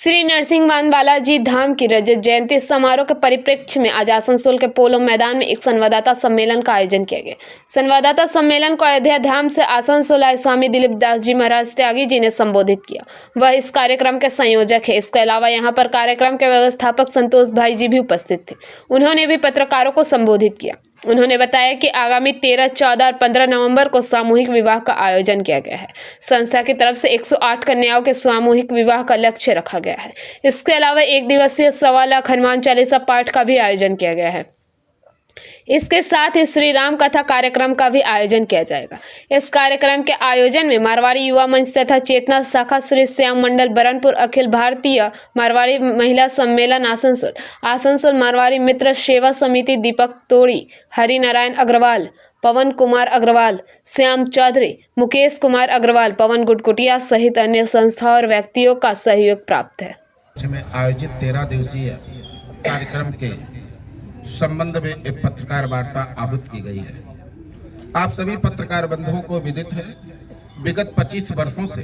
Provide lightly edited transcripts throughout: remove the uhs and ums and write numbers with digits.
श्री नरसिंह बालाजी धाम की रजत जयंती समारोह के परिप्रेक्ष्य में आज आसनसोल के पोलो मैदान में एक संवाददाता सम्मेलन का आयोजन किया गया। संवाददाता सम्मेलन को अयोध्या धाम से आसनसोल आए स्वामी दिलीप दास जी महाराज त्यागी जी ने संबोधित किया। वह इस कार्यक्रम के संयोजक है। इसके अलावा यहाँ पर कार्यक्रम के व्यवस्थापक संतोष भाई जी भी उपस्थित थे। उन्होंने भी पत्रकारों को संबोधित किया। उन्होंने बताया कि आगामी 13, 14 और 15 नवंबर को सामूहिक विवाह का आयोजन किया गया है। संस्था की तरफ से 108 कन्याओं के सामूहिक विवाह का लक्ष्य रखा गया है। इसके अलावा 1 दिवसीय 1.25 लाख हनुमान चालीसा पाठ का भी आयोजन किया गया है। इसके साथ ही श्री राम कथा कार्यक्रम का भी आयोजन किया जाएगा। इस कार्यक्रम के आयोजन में मारवाड़ी युवा मंच तथा चेतना शाखा श्री श्याम मंडल बरनपुर, अखिल भारतीय मारवाड़ी महिला सम्मेलन आसनसोल मारवाड़ी मित्र सेवा समिति, दीपक तोड़ी, हरि नारायण अग्रवाल, पवन कुमार अग्रवाल, श्याम चौधरी, मुकेश कुमार अग्रवाल, पवन गुटकुटिया सहित अन्य संस्थाओं और व्यक्तियों का सहयोग प्राप्त है। आयोजित 13 दिवसीय कार्यक्रम के संबंध में एक पत्रकार वार्ता आहूत की गई है। आप सभी पत्रकार बंधुओं को विदित है, विगत 25 वर्षों से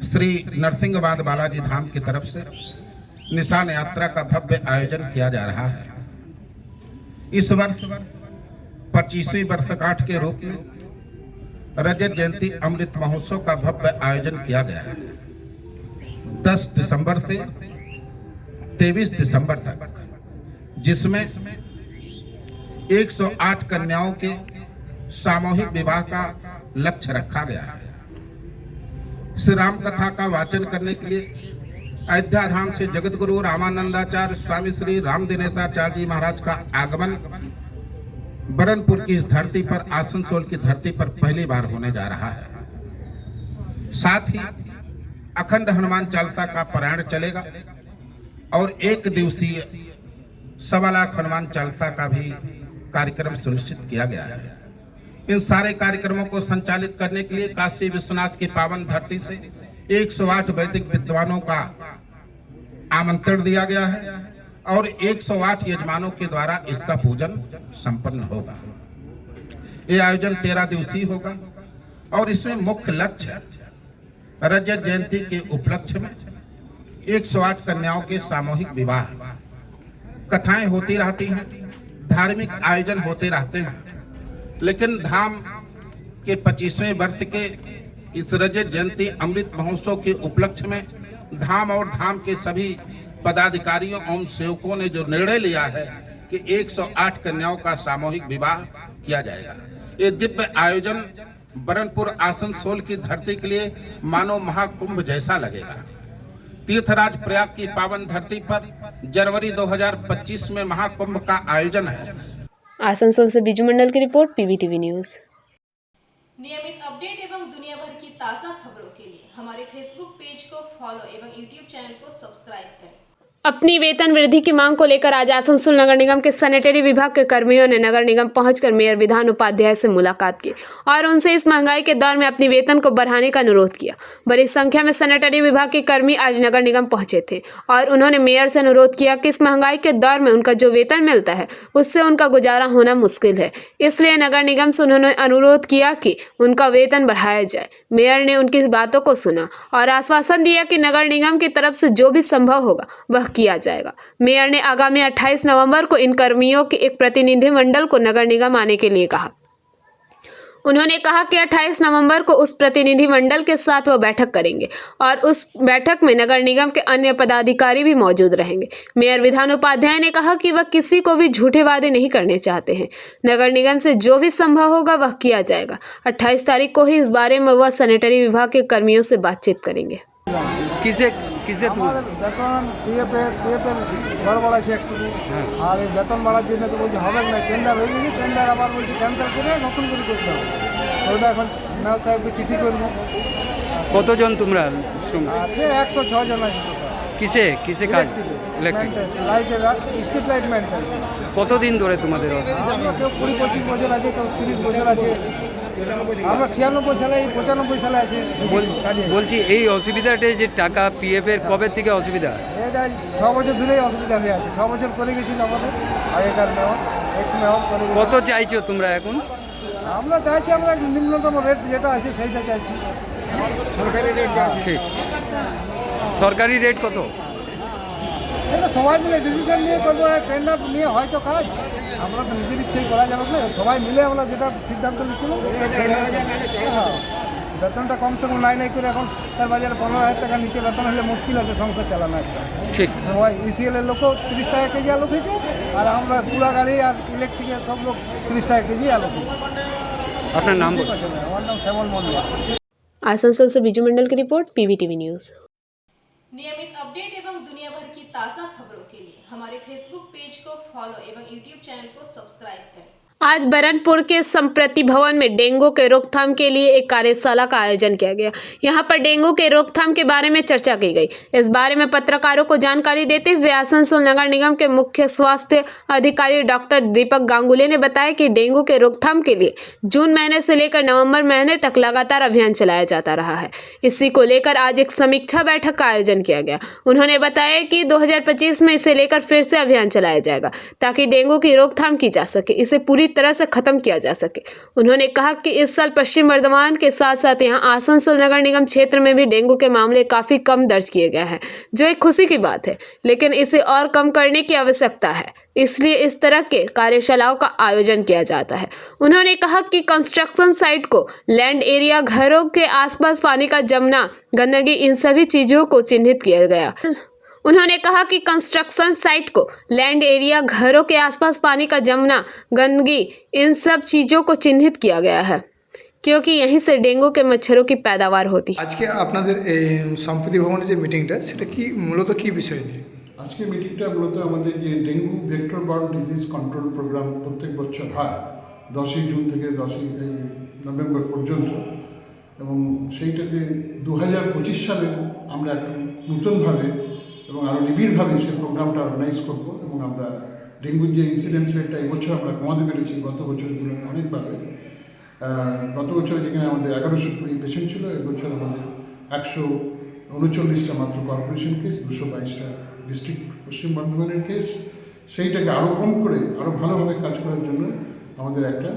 श्री नरसिंह बालाजी धाम की तरफ से निशान यात्रा का भव्य आयोजन किया जा रहा है। इस वर्ष 25वीं वर्षगांठ के रूप में रजत जयंती अमृत महोत्सव का भव्य आयोजन किया गया है। 10 दिसंबर से 23 दिसंबर तक, जिसमें 108 कन्याओं के सामूहिक विवाह का लक्ष्य रखा गया है। श्री राम कथा का वाचन करने के लिए अयोध्या धाम से जगत गुरु रामानंदाचार्य स्वामी श्री राम दिनेशाचार्य जी महाराज का आगमन बरनपुर की इस धरती पर, आसनसोल की धरती पर पहली बार होने जा रहा है। साथ ही अखंड हनुमान चालीसा का पारायण चलेगा और 1 दिवसीय 1.25 लाख हनुमान चालीसा का भी कार्यक्रम सुनिश्चित किया गया है। इन सारे कार्यक्रमों को संचालित करने के लिए काशी विश्वनाथ की पावन धरती से 108 वैदिक विद्वानों का आमंत्रण दिया गया है और 108 यजमानों के द्वारा इसका पूजन संपन्न होगा। यह आयोजन 13 दिवसीय होगा और इसमें मुख्य लक्ष्य रजत जयंती के उपलक्ष्य में 108 कन्याओं के सामूहिक विवाह, कथाएं होती रहती हैं, धार्मिक आयोजन होते रहते हैं, लेकिन धाम के 25वें वर्ष के इस रजत जयंती अमृत महोत्सव के उपलक्ष्य में धाम और धाम के सभी पदाधिकारियों एवं सेवकों ने जो निर्णय लिया है कि 108 कन्याओं का सामूहिक विवाह किया जाएगा। ये दिव्य आयोजन बरनपुर आसनसोल की धरती के लिए मानो महाकुंभ जैसा लगेगा। तीर्थराज प्रयाग की पावन धरती पर जनवरी 2025 में महाकुंभ का आयोजन है। आसनसोल से बीजू मंडल की रिपोर्ट, पीवीटीवी न्यूज। नियमित अपडेट एवं दुनिया भर की ताज़ा खबरों के लिए हमारे फेसबुक पेज को फॉलो एवं यूट्यूब चैनल को सब्सक्राइब करें। अपनी वेतन वृद्धि की मांग को लेकर आज आसनसोल नगर निगम के सैनिटरी विभाग के कर्मियों ने नगर निगम पहुंचकर मेयर विधान उपाध्याय से मुलाकात की और उनसे इस महंगाई के दौर में अपनी वेतन को बढ़ाने का अनुरोध किया। बड़ी संख्या में सैनिटरी विभाग के कर्मी आज नगर निगम पहुंचे थे और उन्होंने मेयर से अनुरोध किया कि इस महंगाई के दौर में उनका जो वेतन मिलता है उससे उनका गुजारा होना मुश्किल है, इसलिए नगर निगम से उन्होंने अनुरोध किया कि उनका वेतन बढ़ाया जाए। मेयर ने उनकी बातों को सुना और आश्वासन दिया कि नगर निगम की तरफ से जो भी संभव होगा वह किया जाएगा। मेयर ने आगामी 28 नवंबर को इन कर्मियों के एक प्रतिनिधिमंडल को नगर निगम आने के लिए कहा। उन्होंने कहा कि 28 नवंबर को उस प्रतिनिधिमंडल के साथ वह बैठक करेंगे और उस बैठक में नगर निगम के अन्य पदाधिकारी भी मौजूद रहेंगे। मेयर विधान उपाध्याय ने कहा कि वह किसी को भी झूठे वादे नहीं करने चाहते हैं। नगर निगम से जो भी संभव होगा वह किया जाएगा। 28 तारीख को ही इस बारे में वह सैनिटरी विभाग के कर्मियों से बातचीत करेंगे। किसे বেতন পিএফ গড়বড় আছে একটু, আর এই বেতন বাড়ার জন্য তো বলছে হবে না, টেন্ডার হয়ে গেছে, টেন্ডার আবার বলছে ক্যান্সেল করে নতুন করে করতে হবে। ওটা এখন মেয়র সাহেবকে চিঠি করবো। কতজন তোমরা? আছে 106 জন আছে। কিসে কিসে কাজ? ইলেকট্রিক লাইটের, স্ট্রিট লাইট মেনটেন। কতদিন ধরে তোমাদের? আমরা কেউ 20-25 বছর আছে, কেউ 30 বছর আছে। আমরা 96 সালে 95 সালে আছি। বলছি এই অসুবিধাটা যে টাকা পিএফ এর কবে থেকে অসুবিধা? এটা 6 বছর ধরেই অসুবিধা হয়ে আছে। 6 বছর করে গেছিল আমাদের আগেকার মেয়র, এক্স মেয়র করে। কত চাইছো তোমরা এখন? আমরা চাইছি আমরা নিম্নতম রেট যেটা আছে সেইটা চাইছি। সরকারি রেট যা আছে। ঠিক। সরকারি রেট কত? সেটা সবাই মিলে ডিসিশন নিয়ে করবো, টেন্ডার নিয়ে হয়তো কাজ আমরা তো নিজের ইচ্ছেই করা যাবে না, সবাই মিলে আমরা যেটা সিদ্ধান্ত নিচ্ছিল। হ্যাঁ, বেতনটা কমসে কম নাই করে এখন তার বাজারে 15,000 টাকার নিচে বেতন হলে মুশকিল আছে সংসার চালানো একটা। ঠিক। সবাই ইসিএল এর লোকও 30 টাকা কেজি আলু খেয়েছে, আর আমরা কুড়া গাড়ি আর ইলেকট্রিকের সব লোক 30 টাকা কেজি আলু খেয়েছে। আপনার নাম বলুন। আমার নাম শ্যামল মন্ডল। आसनसोल से बिजू मंडल की रिपोर्ट, पीवीटीवी न्यूज़। नियमित अपडेट एवं दुनिया भर की ताज़ा खबरों के लिए हमारे फेसबुक पेज को फॉलो एवं यूट्यूब चैनल को सब्सक्राइब करें। आज बरनपुर के संप्रति भवन में डेंगू के रोकथाम के लिए एक कार्यशाला का आयोजन किया गया। यहां पर डेंगू के रोकथाम के बारे में चर्चा की गई। इस बारे में पत्रकारों को जानकारी देते हुए आसनसोल नगर निगम के मुख्य स्वास्थ्य अधिकारी डॉक्टर दीपक गांगुली ने बताया कि डेंगू के रोकथाम के लिए जून महीने से लेकर नवंबर महीने तक लगातार अभियान चलाया जाता रहा है। इसी को लेकर आज एक समीक्षा बैठक का आयोजन किया गया। उन्होंने बताया कि 2025 में इसे लेकर फिर से अभियान चलाया जाएगा ताकि डेंगू की रोकथाम की जा सके, इसे पूरी तरह से खत्म किया जा सके। उन्होंने कहा कि इस साल पश्चिम बर्धमान के साथ साथ यहां आसनसोल नगर निगम क्षेत्र में भी डेंगू के मामले काफी कम दर्ज किए गए हैं, जो एक खुशी की बात है, लेकिन इसे और कम करने की आवश्यकता है, इसलिए इस तरह के कार्यशालाओं का आयोजन किया जाता है। उन्होंने कहा कि कंस्ट्रक्शन साइट को, लैंड एरिया, घरों के आसपास पानी का जमना, गंदगी, इन सभी चीजों को चिन्हित किया गया। उन्होंने कहा कि कंस्ट्रक्शन साइट को, लैंड एरिया, घरों के आसपास पानी का जमना, गंदगी, इन सब चीज़ों को चिन्हित किया गया है, क्योंकि यहीं से डेंगू के मच्छरों की पैदावार होती है। আজকে আপনাদের এই সম্প্রতি ভবনের যে মিটিংটা সেটা কি মূলত কি বিষয় নিয়ে? আজকে মিটিংটা মূলত আমাদের যে dengue vector borne disease control programme প্রত্যেক বছর হয় 10ই জুন থেকে 10ই নভেম্বর পর্যন্ত, এবং সেইটাতে 2025 সালে আমরা একটু নতুনভাবে এবং আরও নিবিড়ভাবে সেই প্রোগ্রামটা অর্গানাইজ করব, এবং আমরা ডেঙ্গুর যে ইনসিডেন্স রেটটা এবছর আমরা কমাতে পেরেছি গত বছরের তুলনায় অনেকভাবে। গত বছর যেখানে আমাদের 1120 পেশেন্ট ছিল, এবছর আমাদের 139টা মাত্র কর্পোরেশন কেস, 222টা ডিস্ট্রিক্ট পশ্চিম বর্ধমানের কেস। সেইটাকে আরও কম করে আরও ভালোভাবে কাজ করার জন্য আমাদের একটা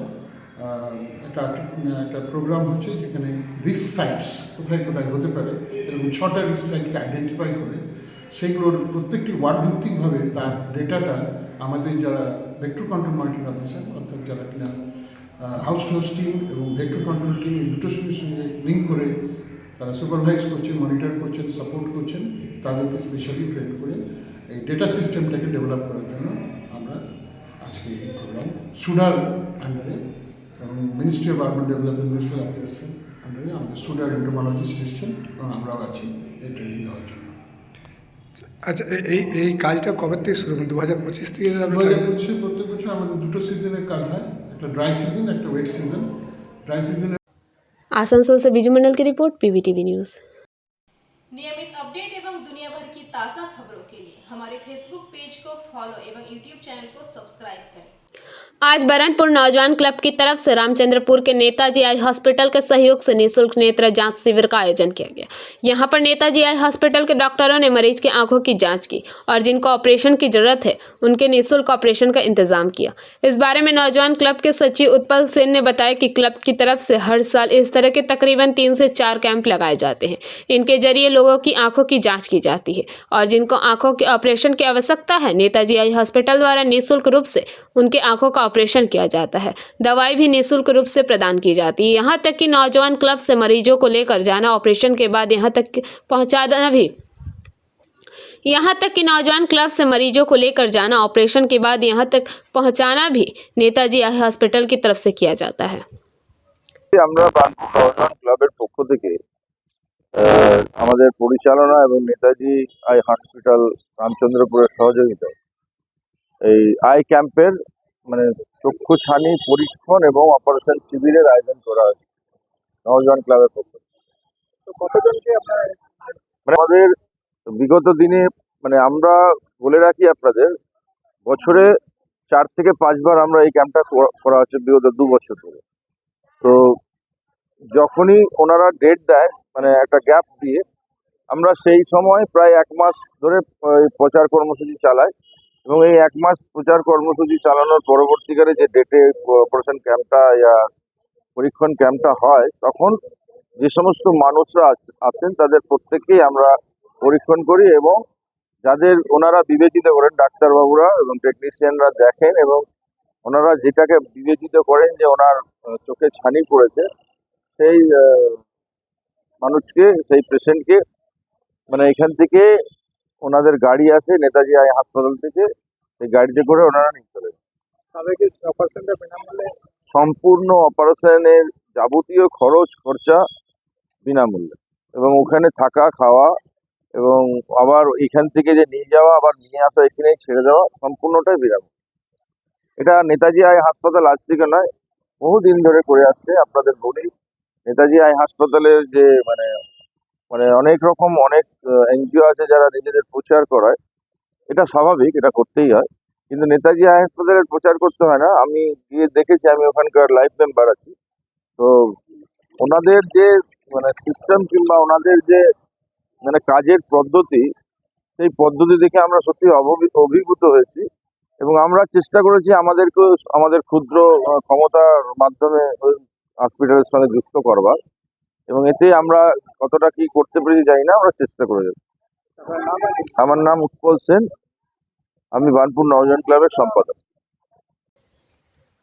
প্রোগ্রাম হচ্ছে, যেখানে রিস্ক সাইটস কোথায় কোথায় হতে পারে এরকম 6টা রিস্ক সাইটকে আইডেন্টিফাই করে সেইগুলোর প্রত্যেকটি ওয়ার্ড ভিত্তিকভাবে তার ডেটাটা আমাদের যারা ভেক্টর কন্ট্রোল মনিটরিং অফিসার, অর্থাৎ যারা কিনা হাউস টু হাউস টিম এবং ভেক্টর কন্ট্রোল টিম এই দুটোর সঙ্গে লিঙ্ক করে তারা সুপারভাইজ করছেন, মনিটর করছেন, সাপোর্ট করছেন, তাদেরকে স্পেশালি ট্রেন করে এই ডেটা সিস্টেমটাকে ডেভেলপ করার জন্য আমরা আজকে এই প্রোগ্রাম সুডার আন্ডারে এবং ministry of urban development municipal অ্যাফেয়ার্সের আন্ডারে আমাদের সুডার এন্টোমোলজি সিস্টেম, এবং আমরাও আছি এই ট্রেনিং দেওয়ার জন্য। আচ্ছা, এই কাজটা কবে থেকে শুরু করুন? 2025 থেকে? 2025 প্রত্যেক বছর আমাদের দুটো সিজনের কাজ হয়, একটা ড্রাই সিজন, একটা ওয়েট সিজন। ড্রাই সিজনে आसनसोल से बिजू मंडल की रिपोर्ट, पीवीटीवी न्यूज़। नियमित अपडेट एवं दुनिया भर की ताज़ा खबरों के लिए हमारे फेसबुक पेज को फॉलो एवं यूट्यूब चैनल को सब्सक्राइब करें। आज बरनपुर नौजवान क्लब की तरफ से रामचंद्रपुर के नेताजी आई हॉस्पिटल के सहयोग से निःशुल्क नेत्र जांच शिविर का आयोजन किया गया। यहां पर नेताजी आई हॉस्पिटल के डॉक्टरों ने मरीज की आंखों की जांच की और जिनको ऑपरेशन की जरूरत है उनके निःशुल्क ऑपरेशन का इंतजाम किया। इस बारे में नौजवान क्लब के सचिव उत्पल सेन ने बताया कि क्लब की तरफ से हर साल इस तरह के तकरीबन 3 से 4 कैंप लगाए जाते हैं। इनके जरिए लोगों की आंखों की जाँच की जाती है और जिनको आंखों के ऑपरेशन की आवश्यकता है, नेताजी आई हॉस्पिटल द्वारा निःशुल्क रूप से उनके आंखों का ऑपरेशन किया जाता है। दवाई भी निःशुल्क रूप से प्रदान की जाती है। यहाँ तक कि नौजवान क्लब से मरीजों को लेकर जाना ऑपरेशन के बाद यहाँ तक पहुँचाना भी यहाँ तक पहुँचाना भी नेताजी आई हॉस्पिटल की तरफ से किया जाता है। আমরা বার্নপুর নওজোয়ান ক্লাবের পক্ষ থেকে আমাদের পরিচালনা এবং নেতাজি আই হসপিটাল রামচন্দ্রপুরের সহযোগিতায় এই আই ক্যাম্পের মানে চক্ষু ছানি পরীক্ষণ এবং অপারেশন শিবিরের আয়োজন করা হয়েছে নওজোয়ান ক্লাবের পক্ষ থেকে। মানে আমাদের বিগত দিনে মানে আমরা বলে রাখি আপনাদের, বছরে 4 থেকে 5 বার আমরা এই ক্যাম্পটা করা হচ্ছে বিগত 2 বছর ধরে। তো যখনই ওনারা ডেট দেয় মানে একটা গ্যাপ দিয়ে, আমরা সেই সময় প্রায় 1 মাস ধরে প্রচার কর্মসূচি চালাই, এবং এই 1 মাস প্রচার কর্মসূচি চালানোর পরবর্তীকালে যে ডেটে অপারেশন ক্যাম্পটা ইয়া পরীক্ষণ ক্যাম্পটা হয়, তখন যে সমস্ত মানুষরা আসেন তাদের প্রত্যেককেই আমরা পরীক্ষণ করি এবং যাদের ওনারা বিবেচিত করেন, ডাক্তারবাবুরা এবং টেকনিশিয়ানরা দেখেন এবং ওনারা যেটাকে বিবেচিত করেন যে ওনার চোখে ছানি পড়েছে, সেই মানুষকে, সেই পেশেন্টকে মানে এখান থেকে ওনাদের গাড়ি আসে নেতাজি আই হাসপাতাল থেকে, সেই গাড়িতে করে ওনারা নিয়ে চলে যান। সম্পূর্ণ অপারেশনের যাবতীয় খরচা বিনামূল্যে, এবং ওখানে থাকা খাওয়া এবং আবার এখান থেকে যে নিয়ে যাওয়া আবার নিয়ে আসা এখানেই ছেড়ে দেওয়া সম্পূর্ণটাই বিনামূল্যে। এটা নেতাজি আই হাসপাতাল আজ থেকে নয়, বহুদিন ধরে করে আসছে। আপনাদের বলি, নেতাজি আই হাসপাতালের যে মানে মানে অনেক রকম অনেক এনজিও আছে যারা নিজেদের প্রচার করায়, এটা স্বাভাবিক, এটা করতেই হয়, কিন্তু নেতাজি আই হাসপাতালের প্রচার করতে হয় না। আমি গিয়ে দেখেছি, আমি ওখানকার লাইফ মেম্বার আছি, তো ওনাদের যে মানে সিস্টেম কিংবা ওনাদের যে মানে কাজের পদ্ধতি, সেই পদ্ধতি দেখে আমরা সত্যি অভিভূত হয়েছি এবং আমরা চেষ্টা করেছি আমাদেরকেও আমাদের ক্ষুদ্র ক্ষমতার মাধ্যমে ওই হসপিটালের সঙ্গে যুক্ত করবার, এবং এতে আমরা কতটা কি করতে পেরেছি জানি না, আমরা চেষ্টা করে যাচ্ছি। আমার নাম উৎপল সেন, আমি বার্নপুর নওজোয়ান ক্লাবের সম্পাদক।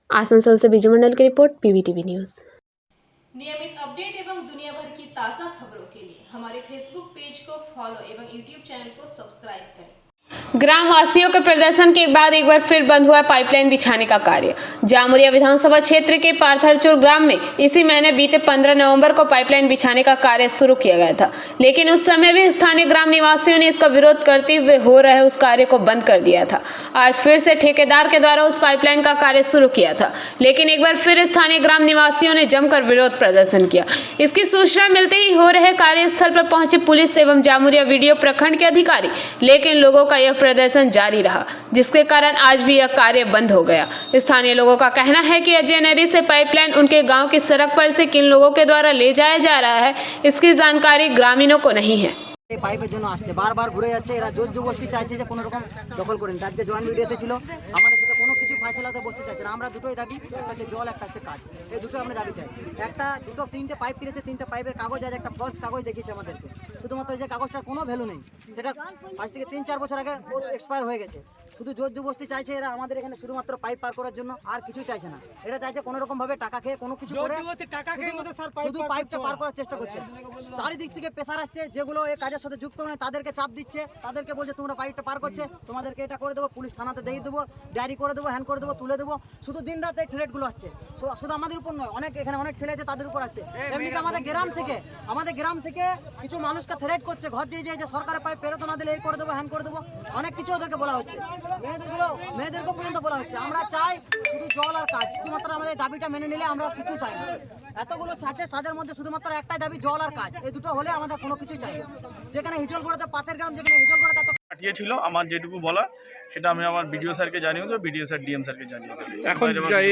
आसनसोल से बीजू मंडल की रिपोर्ट, पीवीटीवी न्यूज़। नियमित अपडेट एवं दुनिया भर की ताज़ा खबरों के लिए हमारे फेसबुक पेज को फॉलो एवं यूट्यूब चैनल को सब्सक्राइब करें। ग्राम वासियों के प्रदर्शन के बाद एक बार फिर बंद हुआ पाइपलाइन बिछाने का कार्य। जामुरिया विधानसभा क्षेत्र के पार्थरचूर ग्राम में इसी महीने बीते 15 नवंबर को पाइपलाइन बिछाने का कार्य शुरू किया गया था, लेकिन उस समय भी स्थानीय ग्राम निवासियों ने इसका विरोध करते हुए हो रहे उस कार्य को बंद कर दिया था। आज फिर से ठेकेदार के द्वारा उस पाइपलाइन का कार्य शुरू किया था, लेकिन एक बार फिर स्थानीय ग्राम निवासियों ने जमकर विरोध प्रदर्शन किया। इसकी सूचना मिलते ही हो रहे कार्यस्थल पर पहुंचे पुलिस एवं जामुरिया वीडियो प्रखंड के अधिकारी, लेकिन लोगों का यह प्रदर्शन जारी रहा, जिसके कारण आज भी यह कार्य बंद हो गया। स्थानीय लोगों का कहना है कि अजय नदी से पाइपलाइन उनके गांव की सड़क पर से किन लोगों के द्वारा ले जाया जा रहा है, इसकी जानकारी ग्रामीणों को नहीं है। এই পাইপের জন্য আসছে, বারবার ঘুরে যাচ্ছে। এরা জোর জবরদস্তি চাইছে যে কোনো রকম দখল করেন। আজকে জয়েন্ট ভিডিওতে ছিল, আমাদের সাথে কোনো কিছু ফাইসলাতে বসতে চাইছে না। আমরা দুটোই দাবি, একটা হচ্ছে জল, একটা হচ্ছে কাজ, এই দুটো আমরা দাবি চাই। তিনটে পাইপ কিনেছে, তিনটে পাইপের কাগজ আছে, একটা ফলস কাগজ দেখিয়েছে আমাদেরকে। শুধুমাত্র যে কাগজটার কোনো ভ্যালু নেই, সেটা আজ থেকে 3-4 বছর আগে এক্সপায়ার হয়ে গেছে। শুধু জোর জবরদস্তি চাইছে এরা আমাদের এখানে শুধুমাত্র পাইপ পার করার জন্য, আর কিছু চাইছে না। এরা চাইছে কোনো রকম ভাবে টাকা খেয়ে কোনো কিছু করে শুধু পাইপটা পার করার চেষ্টা করছে। চারিদিক থেকে প্রেসার আসছে, যেগুলো এই কাজের সাথে যুক্ত নয় তাদেরকে চাপ দিচ্ছে, তাদেরকে বলছে তোমরা পাইপটা পার করছে, তোমাদেরকে এটা করে দেবো, পুলিশ থানাতে দিয়ে দেবো, ডায়েরি করে দেবো, হ্যান্ড করে দেবো, তুলে দেবো। শুধু দিন রাত এই থ্রেটগুলো আসছে, শুধু আমাদের উপর নয়, অনেক এখানে অনেক ছেলে আছে তাদের উপর আসছে। এমনিতে আমাদের গ্রাম থেকে কিছু মানুষকে থ্রেট করছে, ঘর যে সরকারের পাইপ ফেরত না দিলে এই করে দেবো, হ্যান্ড করে দেবো, অনেক কিছু ওদেরকে বলা হচ্ছে। মেয়েদেরকে পর্যন্ত বলা হচ্ছে। আমরা চাই শুধু জল আর কাজ, শুধুমাত্র আমাদের দাবিটা মেনে নিলে আমরা কিছু চাই না। এতগুলো ছাঁচে সাজের মধ্যে শুধুমাত্র একটাই দাবি, জল আর কাজ, এই দুটো হলে আমাদের কোনো কিছু চাই না। যেখানে হিজলগড়াতে পাতের গ্রাম, যেখানে হিজলগড়াতে পাঠিয়েছিল, আমার যেটুকু বলা সেটা আমি আমার বিডিও স্যারকে জানিয়ে দেবো, বিডিও স্যার ডিএম স্যারকে জানিয়ে দেবো। এখন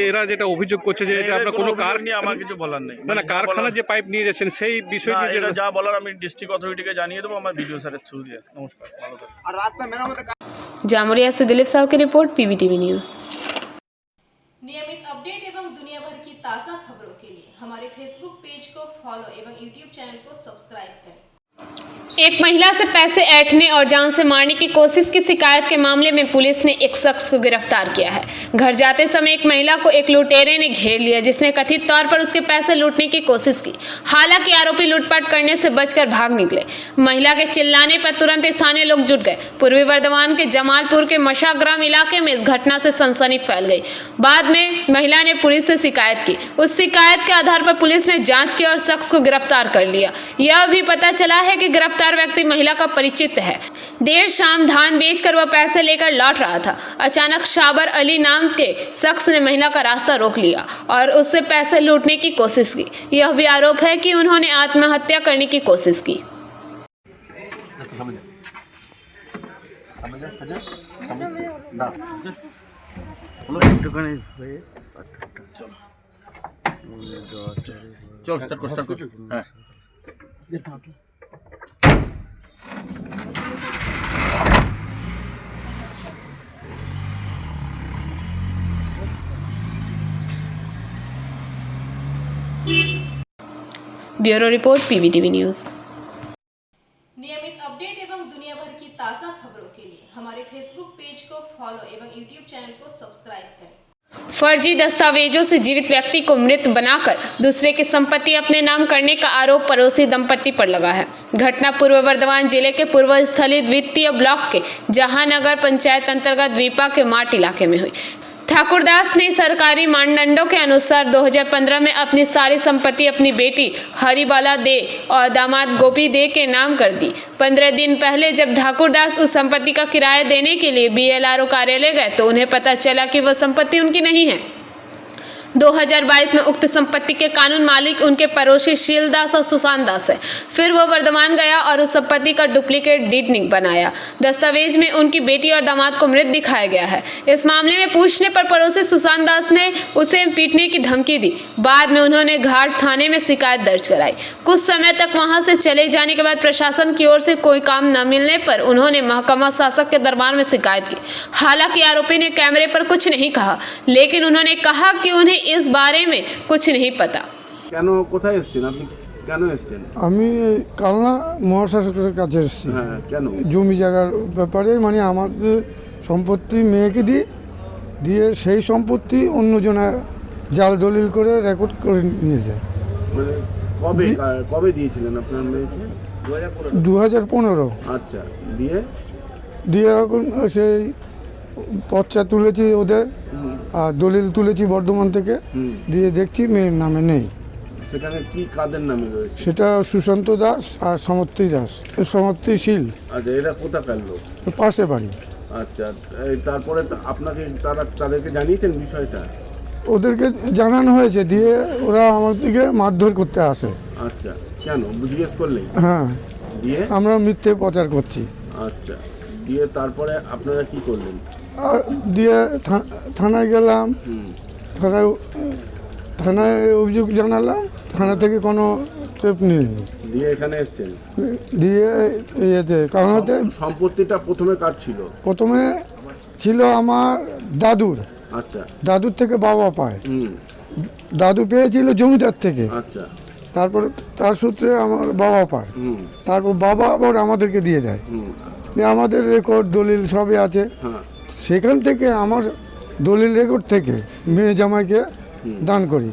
এরা যেটা অভিযোগ করছে যে এটা আপনার কোনো কার নিয়ে আমার কিছু বলার নেই, না কারখানা যে পাইপ নিয়ে যাচ্ছেন সেই বিষয়টি এটা যা বলার আমি ডিস্ট্রিক্ট অথরিটিকে জানিয়ে দেবো আমার বিডিও স্যারের থ্রু দিয়ে। নমস্কার, ভালো থাকবেন। जामुरिया से दिलीप साहू की रिपोर्ट, पीवीटीवी न्यूज़। नियमित अपडेट एवं दुनिया भर की ताज़ा खबरों के लिए हमारे फेसबुक पेज को फॉलो एवं यूट्यूब चैनल को सब्सक्राइब करें। एक महिला से पैसे ऐंठने और जान से मारने की कोशिश की शिकायत के मामले में पुलिस ने एक शख्स को गिरफ्तार किया है। घर जाते समय एक महिला को एक लुटेरे ने घेर लिया, जिसने कथित तौर पर उसके पैसे लूटने की कोशिश की। हालांकि आरोपी लूटपाट करने से बचकर भाग निकले। महिला के चिल्लाने पर तुरंत स्थानीय लोग जुट गए। पूर्वी वर्धमान के जमालपुर के मशाग्राम इलाके में इस घटना से सनसनी फैल गई। बाद में महिला ने पुलिस से शिकायत की। उस शिकायत के आधार पर पुलिस ने जांच की और शख्स को गिरफ्तार कर लिया। यह भी पता चला है कि गिरफ्तार व्यक्ति महिला का परिचित है। देर शाम धान बेचकर वह पैसे लेकर लौट रहा था। अचानक शाबर अली नाम के शख्स ने महिला का रास्ता रोक लिया और उससे पैसे लूटने की कोशिश की। यह भी आरोप है कि उन्होंने आत्महत्या करने की कोशिश की। Bureau report, PVTV news. नियमित अपडेट एवं दुनिया भर की ताज़ा खबरों खबरों के लिए हमारे फेसबुक पेज को फॉलो एवं यूट्यूब चैनल को सब्सक्राइब करें। फर्जी दस्तावेजों से जीवित व्यक्ति को मृत बनाकर दूसरे की संपत्ति अपने नाम करने का आरोप पड़ोसी दंपति पर लगा है। घटना पूर्व वर्धमान जिले के पूर्वस्थली द्वितीय ब्लॉक के जहानगर पंचायत अंतर्गत द्वीपा के माट इलाके में हुई। ठाकुरदास ने सरकारी मानदंडों के अनुसार 2015 में अपनी सारी संपत्ति अपनी बेटी हरिबाला दे और दामाद गोपी दे के नाम कर दी। 15 दिन पहले जब ठाकुरदास उस संपत्ति का किराया देने के लिए BLRO कार्यालय गए तो उन्हें पता चला कि वह संपत्ति उनकी नहीं है। 2022 में उक्त संपत्ति के कानून मालिक उनके पड़ोसी शीलदास और सुशांत दास है। फिर वो वर्धमान गया और उस संपत्ति का डुप्लीकेट डीड बनाया। दस्तावेज में उनकी बेटी और दामाद को मृत दिखाया गया है। इस मामले में पूछने पर पड़ोसी सुशांत दास ने उसे पीटने की धमकी दी। बाद में उन्होंने घाट थाने में शिकायत दर्ज कराई। कुछ समय तक वहां से चले जाने के बाद प्रशासन की ओर से कोई काम न मिलने पर उन्होंने महकमा शासक के दरबार में शिकायत की। हालांकि आरोपी ने कैमरे पर कुछ नहीं कहा, लेकिन उन्होंने कहा कि उन्हें इस बारे में कुछ नहीं पता। কেন কোথায় এসেছেন আপনি? কেন এসেছেন? আমি কালনা মহাশাসকের কাছে এসেছি হ্যাঁ, কেন? জমি জায়গার ব্যাপারে, মানে আমাদের সম্পত্তি মেয়েকে দিয়ে সেই সম্পত্তি অন্যজনা জাল দলিল করে রেকর্ড করে নিয়ে যায়। মানে কবে দিয়েছিলেন আপনার মেয়েকে? 2015। আচ্ছা, দিয়ে এখন সেই পর্চা তুলেছি ওদের, আর দলিল তুলেছি বর্ধমান থেকে, দিয়ে দেখছি মেয়ের নামে নেই। সেখানে কি কাদের নামে রয়েছে? সেটা সুশান্ত দাস আর সমর্থী দাস, সমর্থীশীল। আচ্ছা, এরা কোথাকার লোক? পাশে বাড়ি। আচ্ছা, তারপরে আপনাকে তাদেরকে জানিয়েছেন বিষয়টা? ওদেরকে জানানো হয়েছে, দিয়ে ওরা আমার দিকে মারধর করতে আসে। আচ্ছা, কেন জিজ্ঞেস করলেন? হ্যাঁ, দিয়ে আমরা মিথ্যে প্রচার করছি। আচ্ছা, দিয়ে তারপরে আপনারা কি করলেন? আর দিয়ে থানায় গেলাম, থানায় অভিযোগ জানালাম, থানা থেকে কোনো স্টেপ নিইনি। দিয়ে এখানে এসেছেন? দিয়ে ইয়েতে কারণতে সম্পত্তিটা প্রথমে কার ছিল? প্রথমে ছিল আমার দাদুর। আচ্ছা, দাদুর থেকে বাবা পায়। দাদু পেয়েছিল জমিদার থেকে। আচ্ছা, তারপর তার সূত্রে আমার বাবা পায়। তারপর বাবা আবার আমাদেরকে দিয়ে দেয়। আমাদের রেকর্ড দলিল সবই আছে। সেখান থেকে আমার দলিল রেকর্ড থেকে মেয়ে জামাইকে দান করি।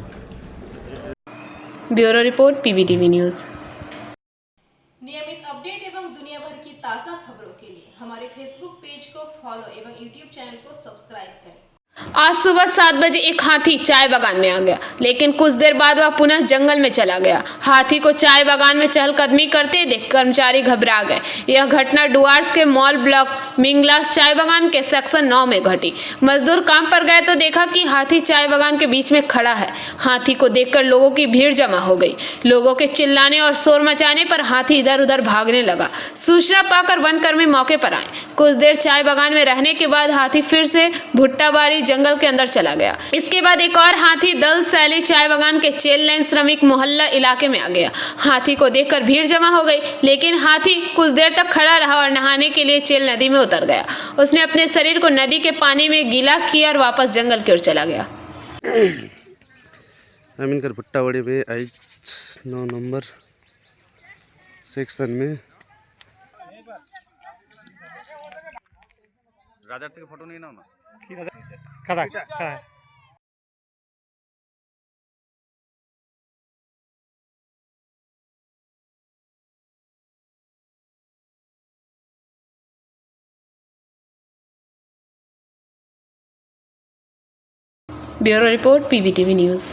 Bureau report PBTV news. नियमित अपडेट एवं दुनिया भर की ताज़ा खबरों के लिए हमारे फेसबुक पेज को फॉलो एवं यूट्यूब चैनल को सब्सक्राइब करें। आज सुबह 7 बजे एक हाथी चाय बागान में आ गया, लेकिन कुछ देर बाद वह पुनः जंगल में चला गया। हाथी को चाय बागान में चहलकदमी करते देख कर्मचारी घबरा गए। यह घटना डुआर्स के मॉल ब्लॉक मिंगलास चाय बागान के सेक्शन 9 में घटी। मजदूर काम पर गए तो देखा कि हाथी चाय बागान के बीच में खड़ा है। हाथी को देखकर लोगों की भीड़ जमा हो गई। लोगों के चिल्लाने और शोर मचाने पर हाथी इधर उधर भागने लगा। सूचना पाकर वनकर्मी मौके पर आए। कुछ देर चाय बागान में रहने के बाद हाथी फिर से भुट्टाबारी जंगल के अंदर चला गया। इसके बाद एक और हाथी दल शैली चाय बागान के चेल लाइन श्रमिक मोहल्ला इलाके में आ गया। हाथी को देखकर भीड़ जमा हो गई, लेकिन हाथी कुछ देर तक खड़ा रहा और नहाने के लिए चेल नदी में उतर गया। उसने अपने शरीर को नदी के पानी में गीला किया और वापस जंगल की ओर चला गया। अमीनकर भुट्टाबाड़ी में H9 नंबर सेक्शन में রাজার থেকে ফটো নিয়ে নাও না। Bureau report PBTV news.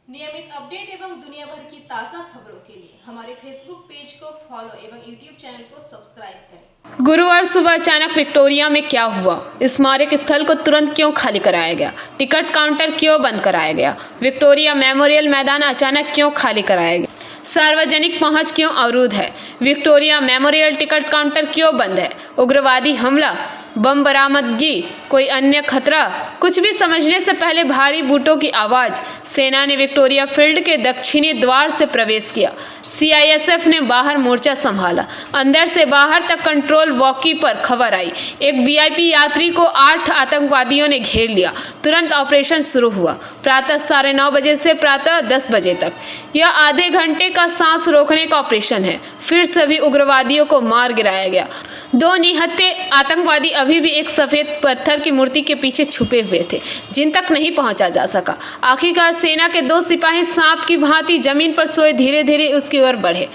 नियमित अपडेट एवं दुनिया भर की ताज़ा खबरों के लिए हमारे फेसबुक पेज को फॉलो एवं यूट्यूब चैनल को सब्सक्राइब करें। गुरुवार सुबह अचानक विक्टोरिया में क्या हुआ? स्मारक स्थल को तुरंत क्यों खाली कराया गया? टिकट काउंटर क्यों बंद कराया गया? विक्टोरिया मेमोरियल मैदान अचानक क्यों खाली कराया गया? सार्वजनिक पहुंच क्यों अवरुद्ध है? विक्टोरिया मेमोरियल टिकट काउंटर क्यों बंद है? उग्रवादी हमला, बम बरामदगी, कोई अन्य खतरा? कुछ भी समझने से पहले भारी बूटों की आवाज। सेना ने विक्टोरिया फील्ड के दक्षिणी द्वार से प्रवेश किया। सीआईएसएफ ने बाहर मोर्चा संभाला। अंदर से बाहर तक कंट्रोल वॉकी पर खबर आई। एक वीआईपी यात्री को 8 आतंकवादियों ने घेर लिया। तुरंत ऑपरेशन शुरू हुआ। प्रातः 9:30 बजे से प्रातः 10 बजे तक। यह आधे घंटे का सांस रोकने का ऑपरेशन है। फिर सभी उग्रवादियों को मार गिराया गया। 2 निहत्थे आतंकवादी अभी भी एक सफेद पत्थर की मूर्ति के पीछे छुपे हुए थे, जिन तक नहीं पहुंचा जा सका। आखिरकार सेना के 2 सिपाही सांप की भांति जमीन पर सोए धीरे धीरे उसकी ओर बढ़े।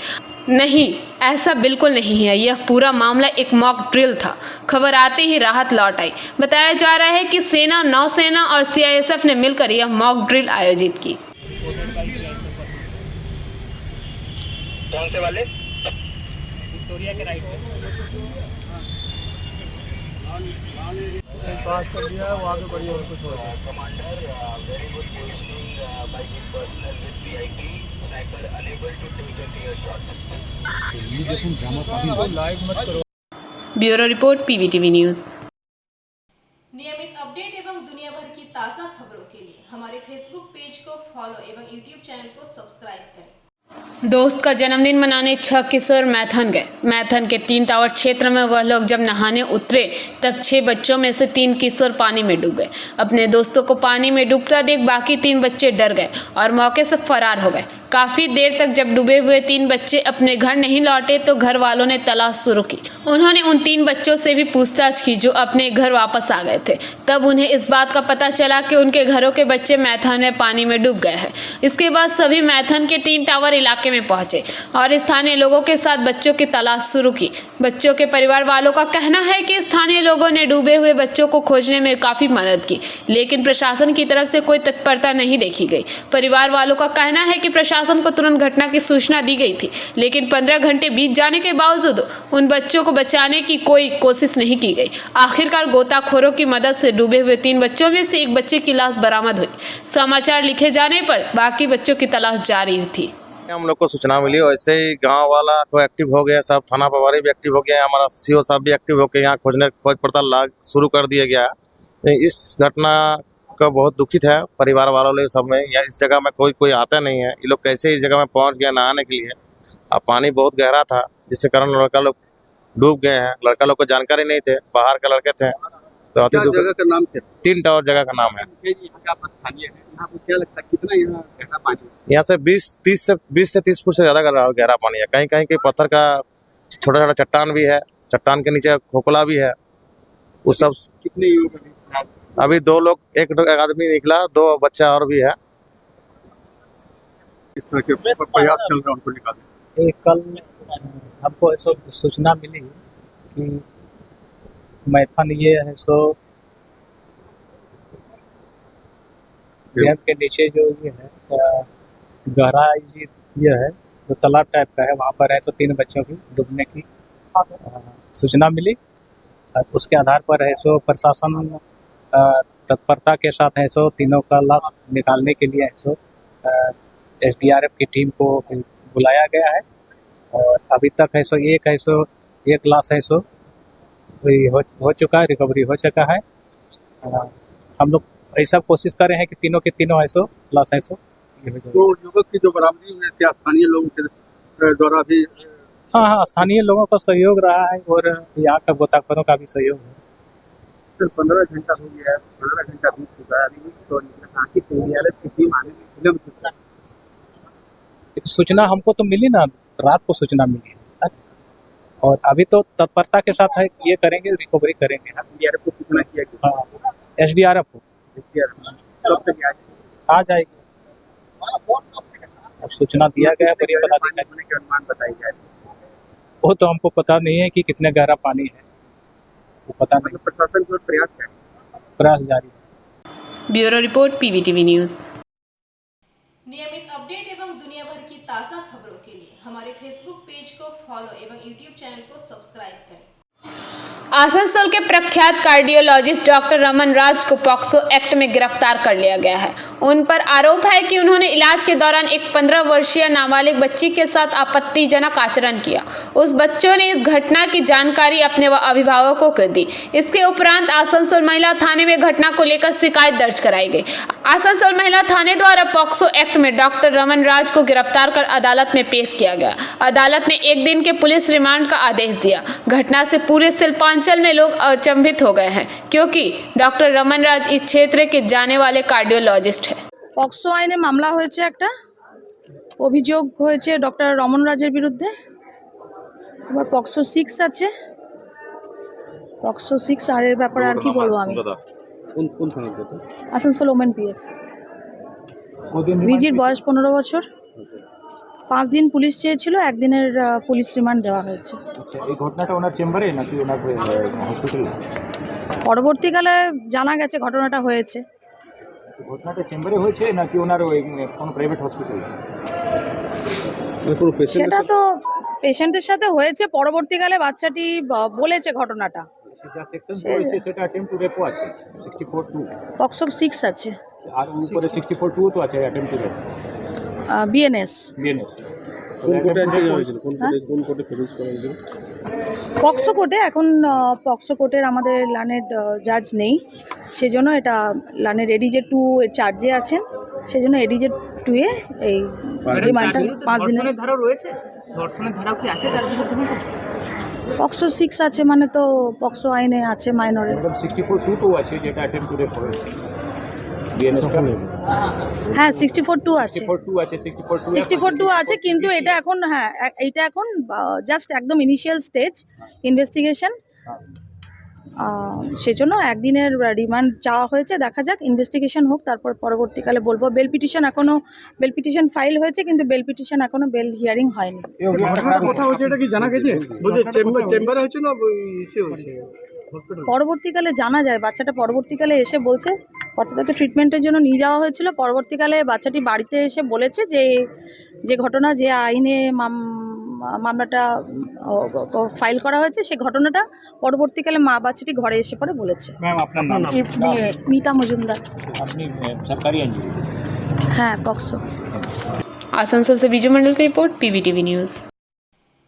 नहीं, ऐसा बिल्कुल नहीं है। यह पूरा मामला एक मॉक ड्रिल था। खबर आते ही राहत लौट आई। बताया जा रहा है कि सेना, नौसेना और सीआईएसएफ ने मिलकर यह मॉक ड्रिल आयोजित की। कौन से वाले? विक्टोरिया के राइट पास कर दिया है, वो आगे बढ़िए और कुछ हो लाइव मत करो। Bureau report, PVTV news. नियमित अपडेट एवं दुनिया भर की ताज़ा खबरों के लिए हमारे फेसबुक पेज को फॉलो एवं यूट्यूब चैनल को सब्सक्राइब करें। दोस्त का जन्मदिन मनाने 6 किशोर मैथन गए। मैथन के 3 टावर क्षेत्र में वह लोग जब नहाने उतरे तब 6 बच्चों में से 3 किशोर पानी में डूब गए। अपने दोस्तों को पानी में डूबता देख बाकी 3 बच्चे डर गए और मौके से फरार हो गए। काफ़ी देर तक जब डूबे हुए 3 बच्चे अपने घर नहीं लौटे तो घर वालों ने तलाश शुरू की। उन्होंने उन 3 बच्चों से भी पूछताछ की जो अपने घर वापस आ गए थे। तब उन्हें इस बात का पता चला कि उनके घरों के बच्चे मैथन में पानी में डूब गए हैं। इसके बाद सभी मैथन के 3 टावर इलाके में पहुंचे और स्थानीय लोगों के साथ बच्चों की तलाश शुरू की। बच्चों के परिवार वालों का कहना है कि स्थानीय लोगों ने डूबे हुए बच्चों को खोजने में काफ़ी मदद की, लेकिन प्रशासन की तरफ से कोई तत्परता नहीं देखी गई। परिवार वालों का कहना है कि प्रशासन को तुरंत घटना की सूचना दी गई थी, लेकिन 15 घंटे बीत जाने के बावजूद उन बच्चों को बचाने की कोई कोशिश नहीं की गई। आखिरकार गोताखोरों की मदद से डूबे हुए 3 बच्चों में से एक बच्चे की लाश बरामद हुई। समाचार लिखे जाने पर बाकी बच्चों की तलाश जारी थी। हम लोग को सूचना मिली, वैसे ही गांव वाला तो एक्टिव हो गया, सब थाना प्रभारी भी एक्टिव हो गया, हमारा सीओ साहब भी एक्टिव होकर यहाँ खोज पड़ताल शुरू कर दिया गया है। इस घटना का बहुत दुखित है परिवार वालों ने सब में। या इस जगह में कोई आता नहीं है। ये लोग कैसे इस जगह में पहुंच गए नहाने के लिए? अब पानी बहुत गहरा था जिसके कारण लड़का लोग डूब गए हैं। लड़का लोग को जानकारी नहीं थे, बाहर के लड़के थे। तो जगह का नाम क्या? 3 टावर जगह का नाम है। क्या लगता है कितना यहाँ गहरा पानी? यहाँ से 20 से 30 फुट से ज्यादा गहरा पानी है। कहीं कहीं के पत्थर का छोटा छोटा चट्टान भी है, चट्टान के नीचे खोखला भी है। वो सब कितने युवक अभी 2 लोग, एक आदमी निकला, 2 बच्चा और भी है। इस तरह के प्रयास चल रहे हैं उनको निकालने। कल हमको ऐसा सूचना मिली कि मैथन ये है सो डैम के नीचे जो ये है गहरा ये है जो तालाब टाइप का है, वहाँ पर है सो 3 बच्चों की डूबने की सूचना मिली। उसके आधार पर है सो प्रशासन तत्परता के साथ है सो तीनों का लाश निकालने के लिए है सो एसडीआरएफ की टीम को बुलाया गया है। और अभी तक है सो एक लाश है सो हो चुका है, रिकवरी हो चुका है। हम लोग ऐसा कोशिश कर रहे हैं कि तीनों के तीनों है सो लाश है सो तो युवक की जो बरामदी हुई है क्या स्थानीय लोगों के द्वारा भी? हाँ, स्थानीय लोगों का सहयोग रहा है और यहाँ का गोताखोरों का भी सहयोग है। सर 15 घंटा हो गया है, 15 घंटा बीत चुका है, अभी तो की टीम आने में विलम्ब चुका है। सूचना हमको तो मिली ना, रात को सूचना मिली है और अभी तो तत्परता के साथ है ये करेंगे, रिकवरी करेंगे। एसडीआरएफ को सूचना किया कि हाँ, एसडीआरएफ को कब तक आ जाएगी। अब सूचना दिया गया है, बड़ी पदाधिकारी के अनुमान बताई जाए। वो तो हमको पता नहीं है कि कितने गहरा पानी है, वो पता नहीं। प्रशासन को प्रयास जारी है। Bureau report, PVTV news. नियमित अपडेट एवं दुनिया भर की ताज़ा खबरों के लिए हमारे फेसबुक पेज को फॉलो एवं यूट्यूब चैनल को सब्सक्राइब करें। आसनसोल के प्रख्यात कार्डियोलॉजिस्ट डॉक्टर रमन राज को पॉक्सो एक्ट में गिरफ्तार कर लिया गया है। उन पर आरोप है कि उन्होंने इलाज के दौरान एक 15 वर्षीय नाबालिग बच्ची के साथ आपत्तिजनक आचरण किया। उस बच्चों ने इस घटना की जानकारी अपने अभिभावकों को दी। इसके उपरांत आसनसोल महिला थाने में घटना को लेकर शिकायत दर्ज कराई गई। आसनसोल महिला थाने द्वारा पॉक्सो एक्ट में डॉक्टर रमन राज को गिरफ्तार कर अदालत में पेश किया गया। अदालत ने 1 दिन के पुलिस रिमांड का आदेश दिया। घटना से पूरे शिल्पांचल में लोग अचंभित हो गए हैं, क्योंकि डॉक्टर रमन राज इस क्षेत्र के जाने वाले कार्डियोलॉजिस्ट हैं। পক্সো আইনে মামলা হয়েছে, একটা অভিযোগ হয়েছে ডক্টর রমন রাজের বিরুদ্ধে। এবার পক্সো 6 আছে, পক্সো 6 আর এর ব্যাপারে আর কি বলবো আমি। আসানসোল ওমেন পিএস, ভিজির বয়স 15 বছর। 5 দিন পুলিশ চেয়েছিল, 1 দিনের পুলিশ রিমান্ড দেওয়া হয়েছে। এই ঘটনাটা ওনার চেম্বারে নাকি ওনার হসপিটালে? পরবর্তীকালে জানা গেছে ঘটনাটা হয়েছে। ঘটনাটা চেম্বারে হয়েছে নাকি ওনার ওই কোনো প্রাইভেট হসপিটালে? সেটা তো পেশেন্টের সাথে হয়েছে। পরবর্তীকালে বাচ্চাটি বলেছে ঘটনাটা। যা সেকশন পড়েছে সেটা অ্যাটেম্প্ট টু রেপ আছে 64(2) পক্সো 6 আছে, আর উপরে 64(2) তো আছে অ্যাটেম্প্ট টু রেপ বিএনএস। কোন কোর্টে হয়েছিল? কোন কোর্টে ফেস করা হয়েছিল? পক্সো কোর্টে। এখন পক্সো কোর্টের আমাদের লানের জাজ নেই, সেজন্য এটা লানের এডিজে 2 এর চার্জে আছেন, সেজন্য এডিজে 2 এ এই রিমান্ডটা 5 দিনের ধারা রয়েছে। ধর্ষণের ধারা কি আছে তার বিরুদ্ধে? পক্সো 6 আছে মানে তো পক্সো আইনে আছে মাইনরের। 64(2) তো আছে যেটা অ্যাটেম্প্ট টু রেপ হয়েছে বিএনএস। হ্যাঁ 64(2) আছে, 64(2) আছে, 64(2) আছে, কিন্তু এটা এখন এইটা এখন জাস্ট একদম ইনিশিয়াল স্টেজ ইনভেস্টিগেশন। সেজন্য 1 দিনের রিমান্ড চাওয়া হয়েছে। দেখা যাক, ইনভেস্টিগেশন হোক, তারপর পরবর্তীকালে বলবো। বেল পিটিশন ফাইল হয়েছে, কিন্তু বেল পিটিশন এখনো বেল হিয়ারিং হয়নি। কোথাও হচ্ছে এটা কি জানা গেছে? চেম্বারে হয়েছে না ইসে হয়েছে? পরবর্তীকালে জানা যায়। বাচ্চাটা পরবর্তীকালে এসে বলছে, বাচ্চাটাকে ট্রিটমেন্টের জন্য নিয়ে যাওয়া হয়েছিল। পরবর্তীকালে বাচ্চাটি বাড়িতে এসে বলেছে যে ঘটনা, যে আইনে মামলাটা ফাইল করা হয়েছে, সেই ঘটনাটা পরবর্তীকালে বাচ্চাটি ঘরে এসে পরে বলেছে। ম্যাম আপনার নাম? মিতা মজুমদার। আপনি সরকারি আইনজীবী? হ্যাঁ পক্সো। आसनसोल से विजय मंडल की रिपोर्ट, पीवीटीवी न्यूज़।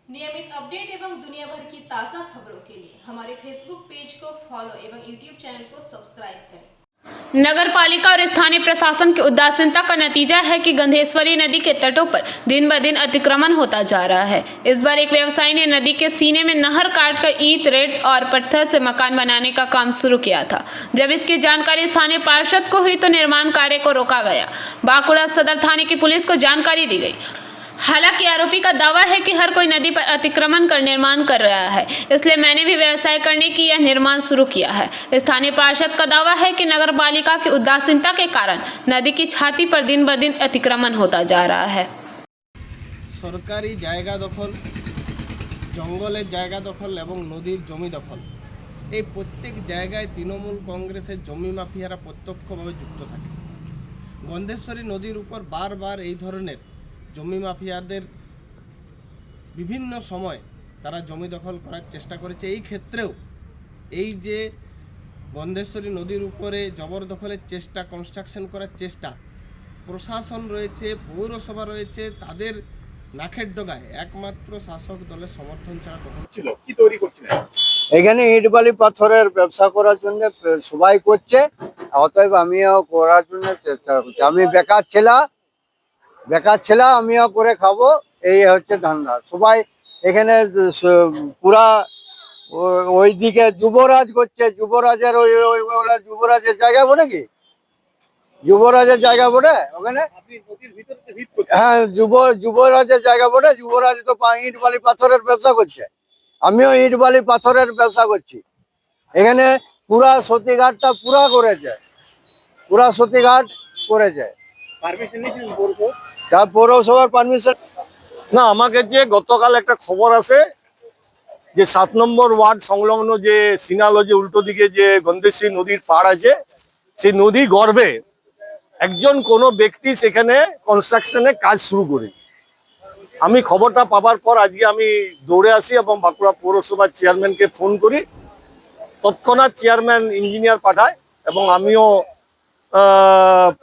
नियमित अपडेट एवं दुनिया भर की ताज़ा खबरों के लिए हमारे फेसबुक पेज को फॉलो एवं यूट्यूब चैनल को सब्सक्राइब करें। नगर पालिका और स्थानीय प्रशासन की उदासीनता का नतीजा है कि गंधेश्वरी नदी के तटों पर दिन ब दिन अतिक्रमण होता जा रहा है। इस बार एक व्यवसायी ने नदी के सीने में नहर काटकर ईंट, रेत और पत्थर से मकान बनाने का काम शुरू किया था। जब इसकी जानकारी स्थानीय पार्षद को हुई तो निर्माण कार्य को रोका गया। बांकुड़ा सदर थाने की पुलिस को जानकारी दी गई। हालांकि आरोपी का दावा है कि हर कोई नदी पर अतिक्रमण कर निर्माण कर रहा है, इसलिए मैंने भी व्यवसाय करने की यह निर्माण शुरू किया है। स्थानीय पार्षद का दावा है कि नगर पालिका की उदासीनता के कारण नदी की छाती पर दिन ब दिन अतिक्रमण होता जा रहा है। সরকারি জায়গা দখল, জঙ্গলের জায়গা দখল এবং নদীর জমি দখল, এই প্রত্যেক জায়গায় তৃণমূল কংগ্রেসের জমি মাফিয়ারা প্রত্যক্ষভাবে যুক্ত থাকে। গন্ধেশ্বরী নদীর উপর বারবার এই ধরনের জমি মাফিয়াদের বিভিন্ন সময় তারা জমি দখল করার চেষ্টা করেছে। এই ক্ষেত্রেও এই যে গন্ধেশ্বরী নদীর উপরে জবরদখলের চেষ্টা, কনস্ট্রাকশন করার চেষ্টা, প্রশাসন রয়েছে, পৌরসভা রয়েছে, তাদের নাকের ডগায় একমাত্র শাসক দলের সমর্থন ছাড়া কখনো ছিল। কি তৈরি করছিলেন? এখানে ইট বালি পাথরের ব্যবসা করার জন্য সবাই করছে, অতএব আমিও করার জন্য চেষ্টা করছি। আমি বেকার ছেলে, আমিও করে খাবো, এই হচ্ছে ধান্দা। সবাই এখানে পুরা ওইদিকে যুবরাজ করছে, যুবরাজের যুবরাজের জায়গা বলে কি, যুবরাজের জায়গা বলে ওখানে। হ্যাঁ যুবরাজের জায়গা বলে। যুবরাজ তো ইট বালি পাথরের ব্যবসা করছে, আমিও ইট বালি পাথরের ব্যবসা করছি। এখানে পুরা সতীঘাটটা পুরা করেছে। পারমিশন নিয়েছিলেন পৌরসভা? তার পৌরসভার পারমিশন না, আমাকে যে গতকাল একটা খবর আছে যে 7 নম্বর ওয়ার্ড সংলগ্ন যে সিনালজি উল্টো দিকে যে গন্ধেশ্বরী নদীর পাড় আছে, সেই নদী গর্ভে একজন কোনো ব্যক্তি সেখানে কনস্ট্রাকশনে কাজ শুরু করেছে। আমি খবরটা পাওয়ার পর আজকে আমি দৌড়ে আসি এবং বাঁকুড়া পৌরসভার চেয়ারম্যানকে ফোন করি তৎক্ষণাৎ চেয়ারম্যান ইঞ্জিনিয়ার পাঠায় এবং আমিও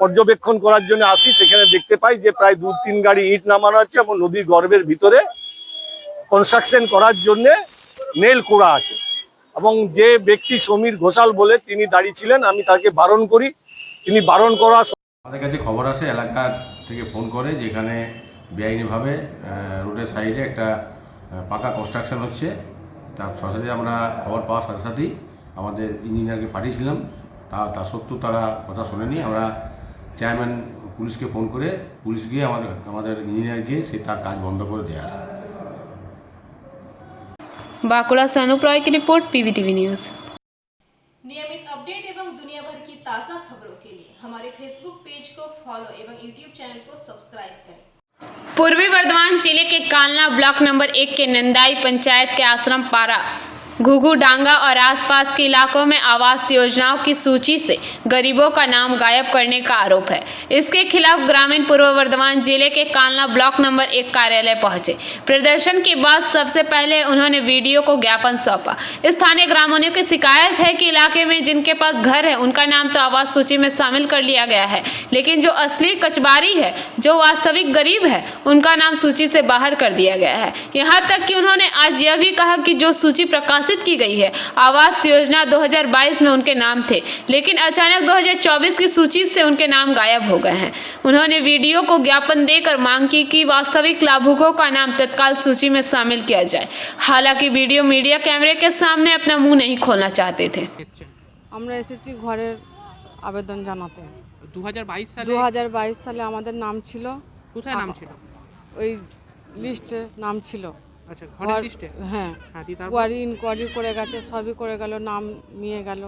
পর্যবেক্ষণ করার জন্য আসি। সেখানে দেখতে পাই যে প্রায় 2-3 গাড়ি ইট নামানো আছে এবং নদীর গর্ভের ভিতরে কনস্ট্রাকশন করার জন্য নেল কুড়া আছে এবং যে ব্যক্তি সমীর ঘোষাল বলে তিনি দাঁড়িয়ে ছিলেন, আমি তাকে বারণ করি। তিনি বারণ করা আমাদের কাছে খবর আসে, এলাকা থেকে ফোন করে যেখানে বেআইনিভাবে রোডের সাইডে একটা পাকা কনস্ট্রাকশন হচ্ছে। তার সাথে আমরা খবর পাওয়ার সাথে সাথেই আমাদের ইঞ্জিনিয়ারকে পাঠিয়েছিলাম। তা সত্ত্বেও তারা কথা শোনেনি। আমরা চেয়ারম্যান পুলিশকে ফোন করে পুলিশ গিয়ে আমাদের ইঞ্জিনিয়ার গিয়ে তার কাজ বন্ধ করে দিয়ে আসে। बांकुड़ा से अनूप रॉय की रिपोर्ट पीवीटीवी न्यूज़। नियमित अपडेट एवं दुनिया भर की ताज़ा खबरों के लिए हमारे फेसबुक पेज को फॉलो एवं यूट्यूब चैनल को सब्सक्राइब करें। पूर्वी वर्धमान जिले के कालना ब्लॉक नंबर 1 के नंदाई पंचायत के आश्रम पारा, घुघू डांगा और आसपास के इलाकों में आवास योजनाओं की सूची से गरीबों का नाम गायब करने का आरोप है। इसके खिलाफ ग्रामीण पूर्व वर्धमान जिले के कालना ब्लॉक नंबर 1 कार्यालय पहुंचे। प्रदर्शन के बाद सबसे पहले उन्होंने वीडियो को ज्ञापन सौंपा। स्थानीय ग्रामीणों की शिकायत है कि इलाके में जिनके पास घर है उनका नाम तो आवास सूची में शामिल कर लिया गया है, लेकिन जो असली कचबारी है, जो वास्तविक गरीब है, उनका नाम सूची से बाहर कर दिया गया है। यहाँ तक कि उन्होंने आज यह भी कहा कि जो सूची प्रकाशित की गई है आवास योजना 2022 में उनके नाम थे, लेकिन अचानक 2024 की सूची से उनके नाम गायब हो गए हैं। उन्होंने वीडियो को ज्ञापन देकर मांग की कि वास्तविक लाभुकों का नाम तत्काल सूची में शामिल किया जाए। हालांकि वीडियो मीडिया कैमरे के सामने अपना मुंह नहीं खोलना चाहते थे। আমরা এসেছি ঘরের আবেদন জানাতে। 2022 সালে আমাদের নাম ছিল। কোথায় নাম ছিল? ওই লিস্টে নাম ছিল। আচ্ছা, ঘরের লিস্টে? হ্যাঁ, তারপর ওয়ারি ইনকোয়ারি করে গেছে, সবই করে গেল, নাম নিয়ে গেল,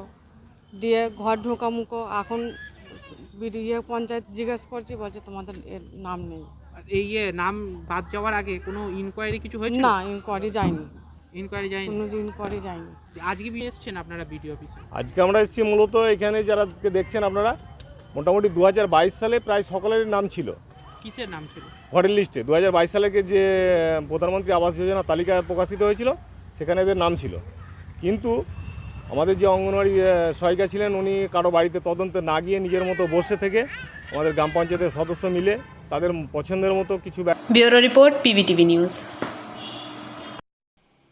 দিয়ে ঘর ঢোকামুখো। এখন পঞ্চায়েত জিজ্ঞেস করছি, বলছে তোমাদের এর নাম নেই। এই নাম বাদ যাওয়ার আগে কোনো ইনকোয়ারি কিছু হয়েছিল? না, ইনকোয়ারি যায়নি, ইনকোয়ারি যায়নি। কোনো ইনকোয়ারি যায়নি। আজকে এসেছেন আপনারা বিডিও অফিসে? আজকে আমরা এসেছি মূলত এখানে যারা দেখছেন আপনারা, মোটামুটি 2022 সালে প্রায় সকলের নাম ছিল। কিসের নাম ছিল? ঘরের লিস্টে 2022 সালে যে প্রধানমন্ত্রী আবাস যোজনা তালিকা প্রকাশিত হয়েছিল সেখানে এদের নাম ছিল। কিন্তু আমাদের যে অঙ্গনওয়াড়ি সহায়িকা ছিলেন উনি কারো বাড়িতে তদন্তে না গিয়ে নিজের মতো বসে থেকে আমাদের গ্রাম পঞ্চায়েতের সদস্য মিলে তাদের পছন্দের মতো কিছু। Bureau report PVTV news.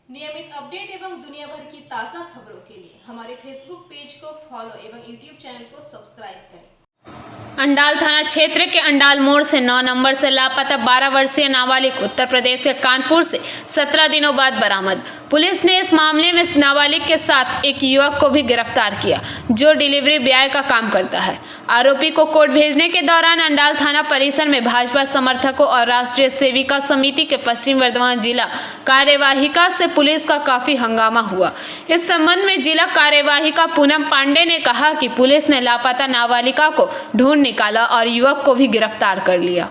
नियमित अपडेट एवं दुनिया भर की ताज़ा खबरों के लिए हमारे फेसबुक पेज को फॉलो एवं यूट्यूब चैनल को सब्सक्राइब करें। अंडाल थाना क्षेत्र के अंडाल मोड़ से 9 नंबर से लापता 12 वर्षीय नाबालिग उत्तर प्रदेश के कानपुर से 17 दिनों बाद बरामद। पुलिस ने इस मामले में नाबालिग के साथ एक युवक को भी गिरफ्तार किया जो डिलीवरी बॉय का काम करता है। आरोपी को कोर्ट भेजने के दौरान अंडाल थाना परिसर में भाजपा समर्थकों और राष्ट्रीय सेविका समिति के पश्चिम वर्धमान जिला कार्यवाहिका से पुलिस का काफी हंगामा हुआ। इस संबंध में जिला कार्यवाहिका पूनम पांडे ने कहा कि पुलिस ने लापता नाबालिका को ढूंढ निकाला और युवक को भी गिरफ्तार कर लिया।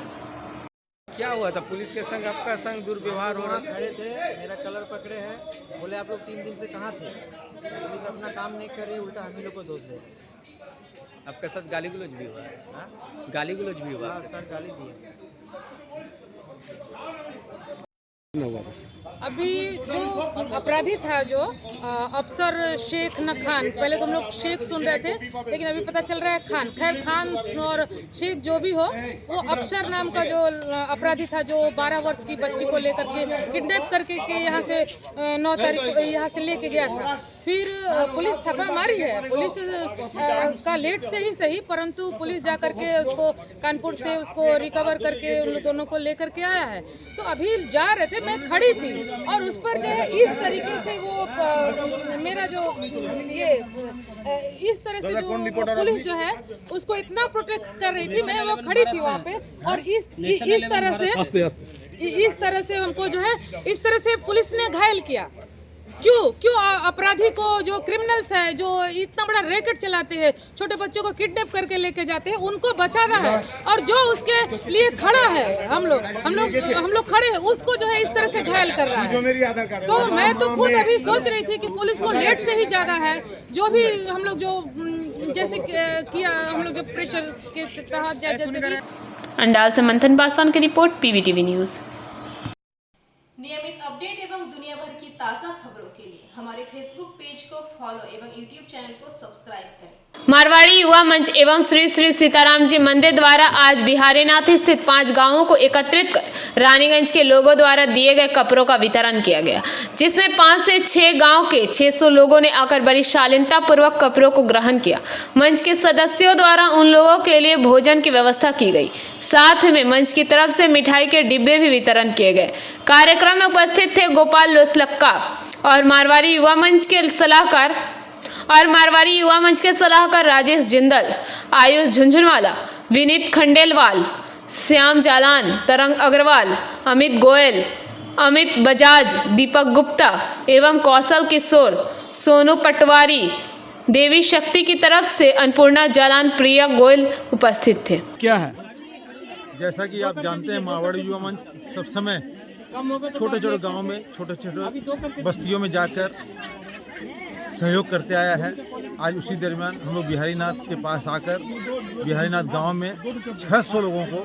क्या हुआ था? पुलिस के संग आपका संग दुर्व्यवहार हो रहा था? खड़े थे, मेरा कलर पकड़े हैं, बोले आप लोग 3 दिन से कहाँ थे? पुलिस अपना काम नहीं कर रही, उल्टा हम ही लोग को दोष दे। आपके साथ गाली गलौज भी हुआ? हाँ? गाली गलौज भी हुआ? हाँ सर, गाली दिए। अभी जो अपराधी था जो अफसर शेख न खान, पहले तो हम लोग शेख सुन रहे थे लेकिन अभी पता चल रहा है खान। खैर, खान और शेख जो भी हो, वो अफसर नाम का जो अपराधी था जो 12 वर्ष की बच्ची को लेकर के किडनैप करके यहाँ से 9 तारीख को यहाँ से लेके गया था। फिर पुलिस छापामारी है, पुलिस का लेट से ही सही, परंतु पुलिस जा करके उसको कानपुर से उसको रिकवर करके उन दोनों को लेकर के आया है। तो अभी जा रहे थे, मैं खड़ी थी और उस पर जो है इस तरीके से वो मेरा जो ये इस तरह से जो पुलिस जो है उसको इतना प्रोटेक्ट कर रही थी, मैं वो खड़ी थी वहाँ पे, और इस तरह से हमको जो है इस तरह से पुलिस ने घायल किया। क्यों अपराधी को, जो क्रिमिनल्स है, जो इतना बड़ा रैकेट चलाते हैं, छोटे बच्चों को किडनैप करके लेके जाते हैं, उनको बचाना है। और जो उसके लिए खड़ा है, हम लोग खड़े हैं, उसको जो है इस तरह से घायल कर रहा है। तो मैं तो खुद अभी सोच रही थी कि पुलिस को लेट से ही जागा है, जो भी हम लोग जो जैसे किया, हम लोग जो प्रेशर के तहत जैसे भी। अंडाल से मंथन पासवान की रिपोर्ट पीवीटीवी न्यूज़। नियमित अपडेट एवं दुनिया भर की ताज़ा खबरों के लिए हमारे फेसबुक पेज को फॉलो एवं यूट्यूब चैनल को सब्सक्राइब करें। मारवाड़ी युवा मंच एवं श्री श्री सीताराम जी मंदिर द्वारा आज बिहारीनाथ स्थित 5 गांवों को एकत्रित कर रानीगंज के लोगों द्वारा दिए गए कपड़ों का वितरण किया गया, जिसमें 5 से 6 गांव के 600 लोगों ने आकर बड़ी शालीनता पूर्वक कपड़ों को ग्रहण किया। मंच के सदस्यों द्वारा उन लोगों के लिए भोजन की व्यवस्था की गई, साथ में मंच की तरफ से मिठाई के डिब्बे भी वितरण किए गए। कार्यक्रम में उपस्थित थे गोपाल लोसलक्का और मारवाड़ी युवा मंच के सलाहकार राजेश जिंदल, आयुष झुंझुनवाला, विनीत खंडेलवाल, श्याम जालान, तरंग अग्रवाल, अमित गोयल, अमित बजाज, दीपक गुप्ता एवं कौशल किशोर, सोनू पटवारी, देवी शक्ति की तरफ से अन्नपूर्णा जालान, प्रिया गोयल उपस्थित थे। क्या है, जैसा कि आप जानते हैं, मारवाड़ी युवा मंच सब समय छोटे छोटे गाँव में, छोटे छोटे बस्तियों में जाकर सहयोग करते आया है। आज उसी दरमियान हम लोग बिहारीनाथ के पास आकर बिहारीनाथ गांव में 600 लोगों को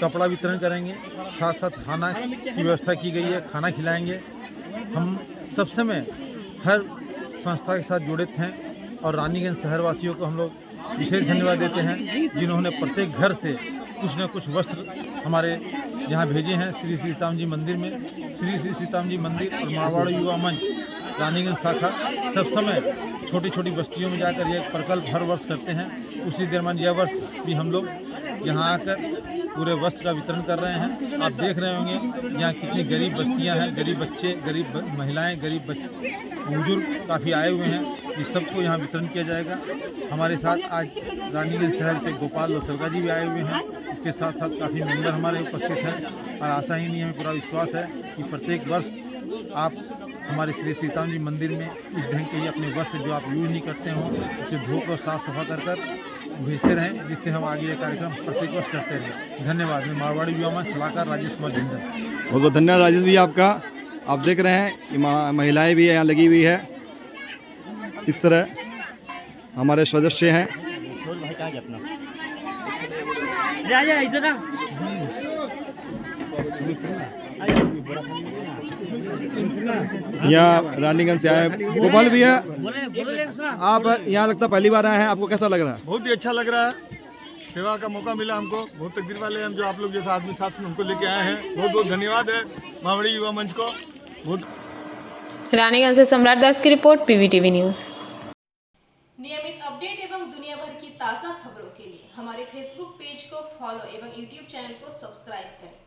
कपड़ा वितरण करेंगे, साथ साथ खाना की व्यवस्था की गई है, खाना खिलाएंगे। हम सब समय हर संस्था के साथ जुड़े हैं और रानीगंज शहरवासियों को हम लोग विशेष धन्यवाद देते हैं, जिन्होंने प्रत्येक घर से कुछ न कुछ वस्त्र हमारे यहाँ भेजे हैं। श्री श्री सीताराम जी मंदिर में, श्री श्री सीताराम जी मंदिर और मारवाड़ी युवा मंच रानीगंज शाखा सब समय छोटी छोटी बस्तियों में जाकर ये प्रकल्प हर वर्ष करते हैं। उसी दरमियान यह वर्ष भी हम लोग यहाँ आकर पूरे वस्त्र का वितरण कर रहे हैं। आप देख रहे होंगे यहाँ कितनी गरीब बस्तियाँ हैं, गरीब बच्चे, गरीब महिलाएं, गरीब बुजुर्ग काफ़ी आए हुए हैं। इस सबको यहाँ वितरण किया जाएगा। हमारे साथ आज रानीगंज शहर के गोपाल लोसलका जी भी आए हुए हैं। इसके साथ साथ काफ़ी मेंबर हमारे उपस्थित हैं और आशा ही नहीं, हमें पूरा विश्वास है कि प्रत्येक वर्ष आप हमारे श्री सीताराम जी मंदिर में इस ढंग के ही अपने वस्त्र जो आप यूज नहीं करते हों उसे धोकर और साफ सफा कर भेजते रहें, जिससे हम आगे ये कार्यक्रम प्रत्येक वर्ष करते रहें। धन्यवाद। मैं मारवाड़ी युवा मंच सलाहकार राजेश कुमार जिंदल। बहुत बहुत धन्यवाद राजेश भी आपका। आप देख रहे हैं कि महिलाएं भी यहाँ लगी हुई है। इस तरह हमारे सदस्य हैं। यहाँ रानीगंज से आए गोपाल भी है। आप यहाँ लगता पहली बार आए हैं, आपको कैसा लग रहा है? बहुत ही अच्छा लग रहा है। सेवा का मौका मिला हमको, बहुत तकदीर वाले हम जो आप लोग जैसा आदमी साथ में हमको लेके आए हैं। बहुत बहुत धन्यवाद है मारवाड़ी युवा मंच को। रानीगंज से सम्राट दास की रिपोर्ट, PVTV न्यूज़। नियमित अपडेट एवं दुनिया भर की ताज़ा खबरों के लिए हमारे फेसबुक पेज को फॉलो एवं यूट्यूब चैनल को सब्सक्राइब करें।